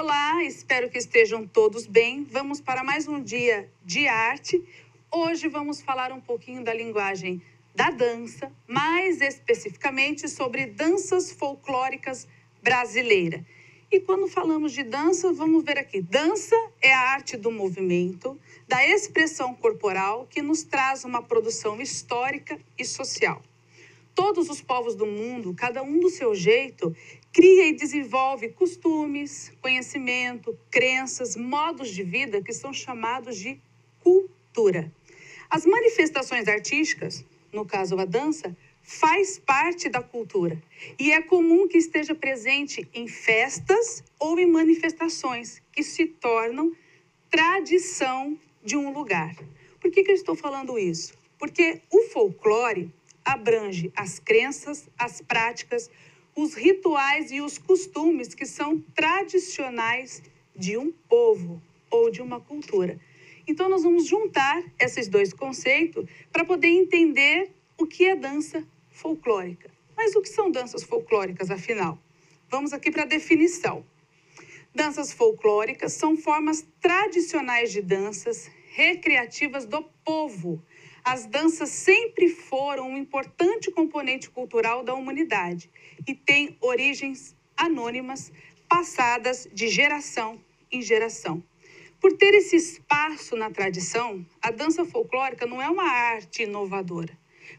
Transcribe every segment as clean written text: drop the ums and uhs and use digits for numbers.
Olá, espero que estejam todos bem. Vamos para mais um dia de arte. Hoje vamos falar um pouquinho da linguagem da dança, mais especificamente sobre danças folclóricas brasileiras. E quando falamos de dança, vamos ver aqui. Dança é a arte do movimento, da expressão corporal, que nos traz uma produção histórica e social. Todos os povos do mundo, cada um do seu jeito, cria e desenvolve costumes, conhecimento, crenças, modos de vida que são chamados de cultura. As manifestações artísticas, no caso a dança, faz parte da cultura e é comum que esteja presente em festas ou em manifestações que se tornam tradição de um lugar. Por que eu estou falando isso? Porque o folclore abrange as crenças, as práticas, os rituais e os costumes que são tradicionais de um povo ou de uma cultura. Então, nós vamos juntar esses dois conceitos para poder entender o que é dança folclórica. Mas o que são danças folclóricas, afinal? Vamos aqui para a definição. Danças folclóricas são formas tradicionais de danças recreativas do povo. As danças sempre foram um importante componente cultural da humanidade e têm origens anônimas, passadas de geração em geração. Por ter esse espaço na tradição, a dança folclórica não é uma arte inovadora,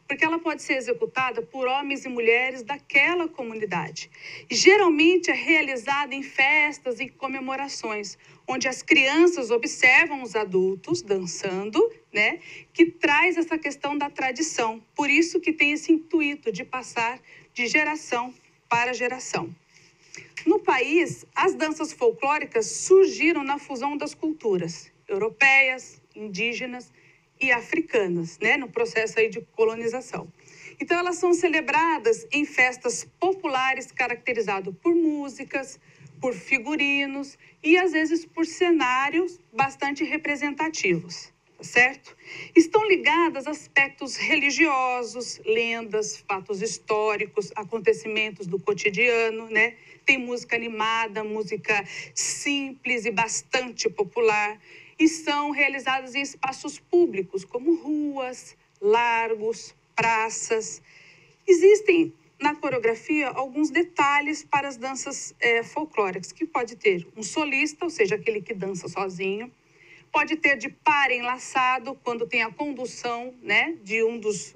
porque ela pode ser executada por homens e mulheres daquela comunidade. E geralmente é realizada em festas e comemorações, onde as crianças observam os adultos dançando, né, que traz essa questão da tradição. Por isso que tem esse intuito de passar de geração para geração. No país, as danças folclóricas surgiram na fusão das culturas europeias, indígenas e africanas, né, no processo aí de colonização. Então, elas são celebradas em festas populares caracterizadas por músicas, por figurinos e, às vezes, por cenários bastante representativos, tá certo? Estão ligadas a aspectos religiosos, lendas, fatos históricos, acontecimentos do cotidiano, né? Tem música animada, música simples e bastante popular, e são realizadas em espaços públicos, como ruas, largos, praças. Existem na coreografia alguns detalhes para as danças folclóricas, que pode ter um solista, ou seja, aquele que dança sozinho, pode ter de par enlaçado, quando tem a condução, né, de um dos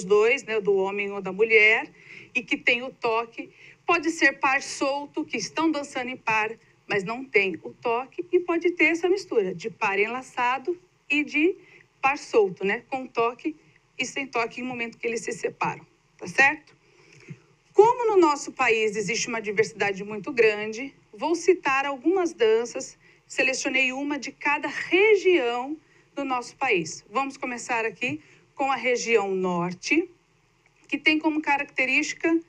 dois, né, do homem ou da mulher, e que tem o toque. Pode ser par solto, que estão dançando em par, mas não tem o toque, e pode ter essa mistura de par enlaçado e de par solto, né, com toque e sem toque em momento que eles se separam, tá certo? Como no nosso país existe uma diversidade muito grande, vou citar algumas danças, selecionei uma de cada região do nosso país. Vamos começar aqui com a região norte, que tem como característica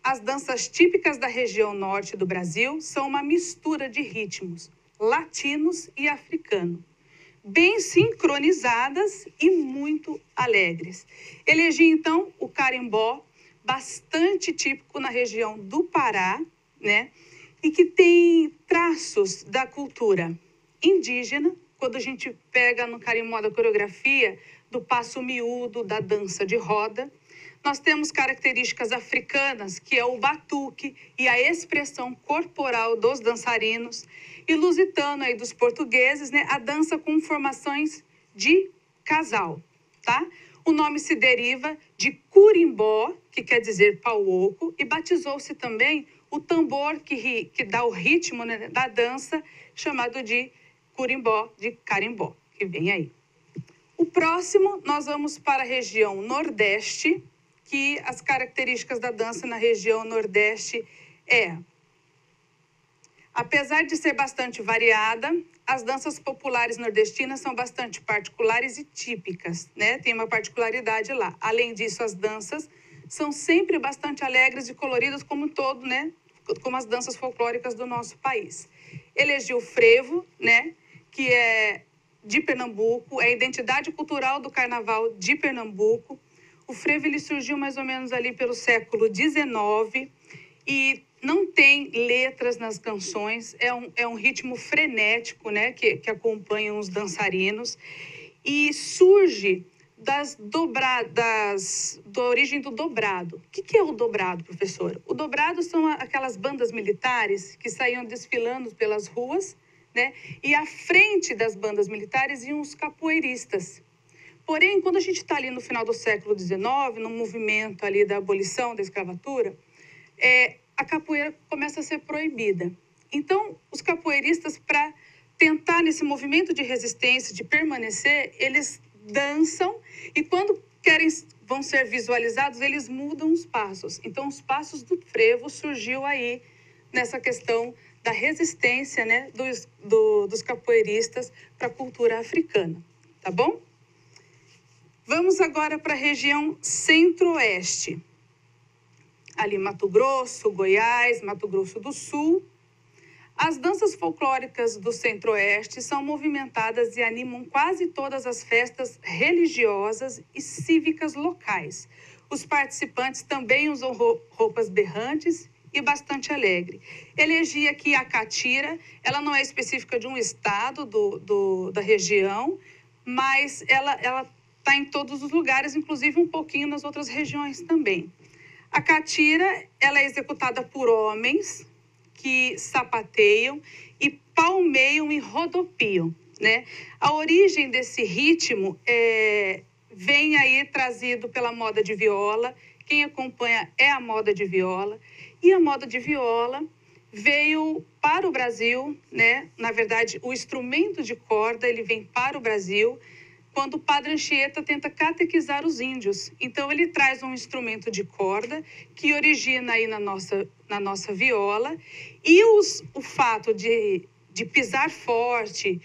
as danças típicas da região norte do Brasil são uma mistura de ritmos latinos e africanos, bem sincronizadas e muito alegres. Elegi, então, o carimbó, bastante típico na região do Pará, né? E que tem traços da cultura indígena, quando a gente pega no carimbó da coreografia, do passo miúdo, da dança de roda. Nós temos características africanas, que é o batuque e a expressão corporal dos dançarinos. E lusitano aí dos portugueses, né, a dança com formações de casal, tá? O nome se deriva de curimbó, que quer dizer pau oco, e batizou-se também o tambor que dá o ritmo, né, da dança, chamado de curimbó, de carimbó, que vem aí. O próximo, nós vamos para a região nordeste, que as características da dança na região nordeste apesar de ser bastante variada, as danças populares nordestinas são bastante particulares e típicas, né? Tem uma particularidade lá. Além disso, as danças são sempre bastante alegres e coloridas como todo, né? Como as danças folclóricas do nosso país. Elegi o frevo, né? Que é de Pernambuco, é a identidade cultural do carnaval de Pernambuco. O frevo ele surgiu mais ou menos ali pelo século XIX e não tem letras nas canções, é um ritmo frenético, né, que acompanha os dançarinos, e surge da origem do dobrado. O que é o dobrado, professor? O dobrado são aquelas bandas militares que saíam desfilando pelas ruas, né, e à frente das bandas militares iam os capoeiristas. Porém, quando a gente está ali no final do século XIX, no movimento ali da abolição da escravatura, a capoeira começa a ser proibida. Então, os capoeiristas, para tentar nesse movimento de resistência, de permanecer, eles dançam e quando vão ser visualizados, eles mudam os passos. Então, os passos do frevo surgiu aí nessa questão da resistência, né, dos capoeiristas para a cultura africana, tá bom? Vamos agora para a região centro-oeste. Ali Mato Grosso, Goiás, Mato Grosso do Sul. As danças folclóricas do centro-oeste são movimentadas e animam quase todas as festas religiosas e cívicas locais. Os participantes também usam roupas berrantes e bastante alegre. Elegi aqui a catira, ela não é específica de um estado da região, mas ela está em todos os lugares, inclusive um pouquinho nas outras regiões também. A catira, ela é executada por homens que sapateiam e palmeiam e rodopiam, né? A origem desse ritmo vem aí trazido pela moda de viola. Quem acompanha é a moda de viola. E a moda de viola veio para o Brasil, né? Na verdade, o instrumento de corda, ele vem para o Brasil quando o Padre Anchieta tenta catequizar os índios. Então, ele traz um instrumento de corda que origina aí na nossa viola. E o fato de pisar forte,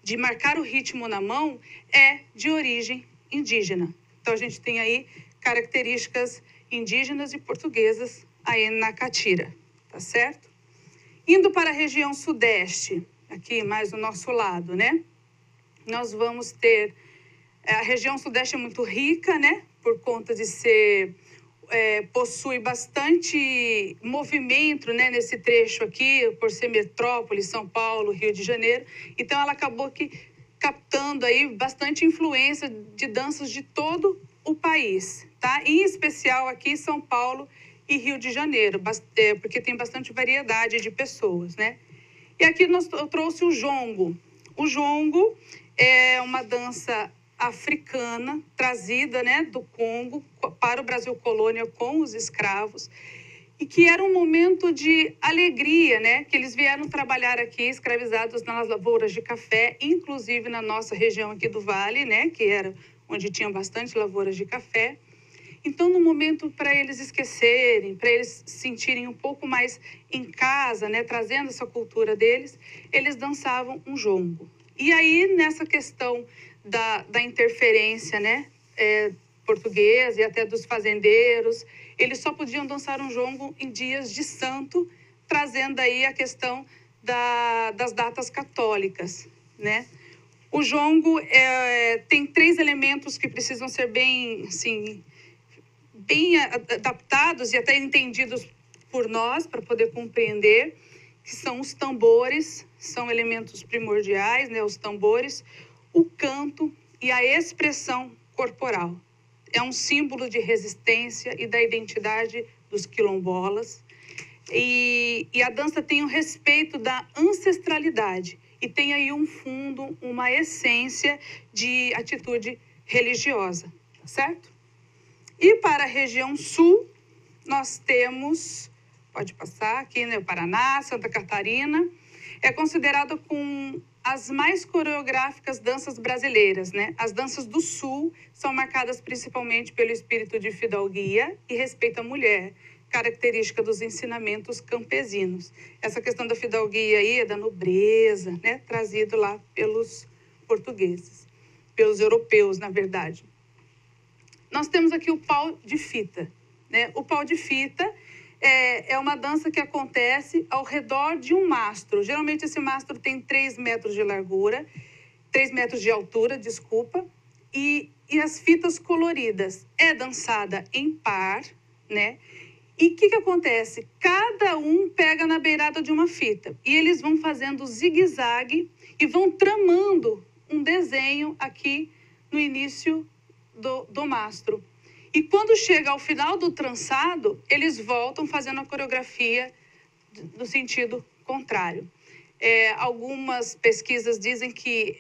de marcar o ritmo na mão, é de origem indígena. Então, a gente tem aí características indígenas e portuguesas aí na catira, tá certo? Indo para a região sudeste, aqui mais do nosso lado, né? Nós vamos ter... A região sudeste é muito rica, né? Por conta de ser... possui bastante movimento, né, nesse trecho aqui, por ser metrópole, São Paulo, Rio de Janeiro. Então, ela acabou captando aí bastante influência de danças de todo o país, tá? Em especial aqui, São Paulo e Rio de Janeiro, porque tem bastante variedade de pessoas, né? E aqui eu trouxe o jongo. O jongo é uma dança africana trazida, né, do Congo para o Brasil colônia com os escravos, e que era um momento de alegria, né, que eles vieram trabalhar aqui escravizados nas lavouras de café, inclusive na nossa região aqui do Vale, né, que era onde tinha bastante lavouras de café. Então, no momento para eles esquecerem, para eles se sentirem um pouco mais em casa, né, trazendo essa cultura deles, eles dançavam um jongo. E aí, nessa questão da interferência, né, portuguesa e até dos fazendeiros, eles só podiam dançar um jongo em dias de santo, trazendo aí a questão das datas católicas, né? O jongo tem 3 elementos que precisam ser bem, assim, bem adaptados e até entendidos por nós, para poder compreender, que são os tambores, são elementos primordiais, né, os tambores, o canto e a expressão corporal. É um símbolo de resistência e da identidade dos quilombolas. E a dança tem o respeito da ancestralidade e tem aí um fundo, uma essência de atitude religiosa, tá certo? E para a região sul, nós temos, pode passar aqui, né, o Paraná, Santa Catarina, é considerada com as mais coreográficas danças brasileiras, né? As danças do sul são marcadas principalmente pelo espírito de fidalguia e respeito à mulher, característica dos ensinamentos campesinos. Essa questão da fidalguia aí é da nobreza, né? Trazido lá pelos portugueses, pelos europeus, na verdade. Nós temos aqui o pau de fita, né? O pau de fita é uma dança que acontece ao redor de um mastro. Geralmente esse mastro tem 3 metros de largura, 3 metros de altura, desculpa, e as fitas coloridas. É dançada em par, né? E o que acontece? Cada um pega na beirada de uma fita e eles vão fazendo zigue-zague e vão tramando um desenho aqui no início do mastro. E quando chega ao final do trançado, eles voltam fazendo a coreografia no sentido contrário. Algumas pesquisas dizem que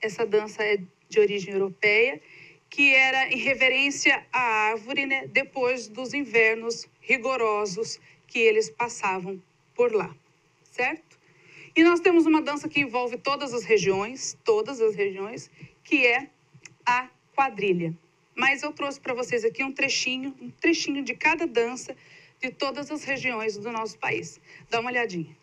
essa dança é de origem europeia, que era em reverência à árvore, né, depois dos invernos rigorosos que eles passavam por lá, certo? E nós temos uma dança que envolve todas as regiões, que é a quadrilha. Mas eu trouxe para vocês aqui um trechinho de cada dança de todas as regiões do nosso país. Dá uma olhadinha.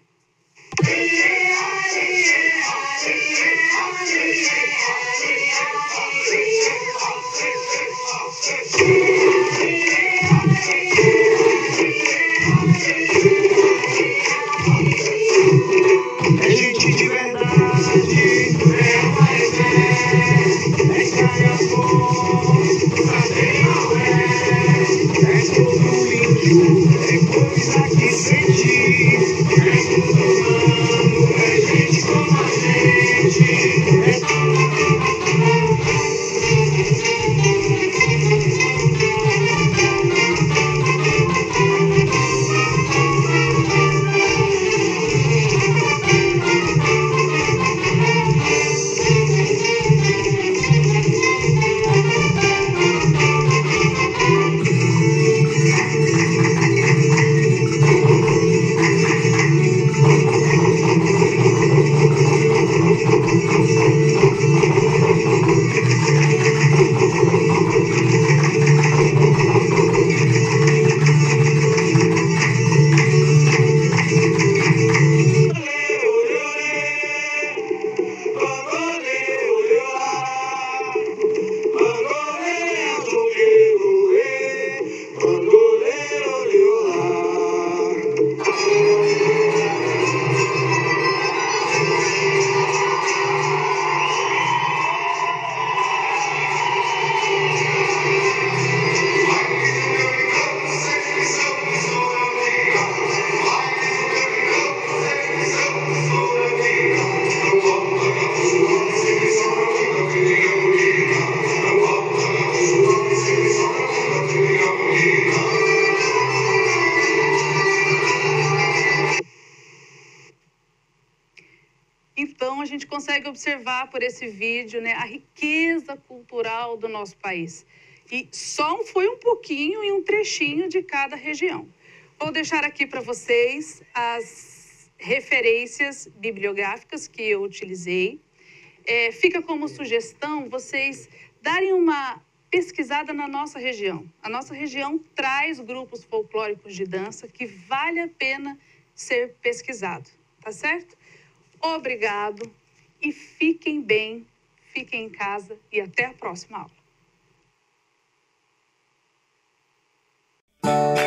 É gente de verdade, é tudo índio, é coisa que sente, é tudo humano, é gente como a gente. Então, a gente consegue observar por esse vídeo, né, a riqueza cultural do nosso país. E só foi um pouquinho e um trechinho de cada região. Vou deixar aqui para vocês as referências bibliográficas que eu utilizei. Fica como sugestão vocês darem uma pesquisada na nossa região. A nossa região traz grupos folclóricos de dança que vale a pena ser pesquisado, tá certo? Obrigado e fiquem bem, fiquem em casa e até a próxima aula.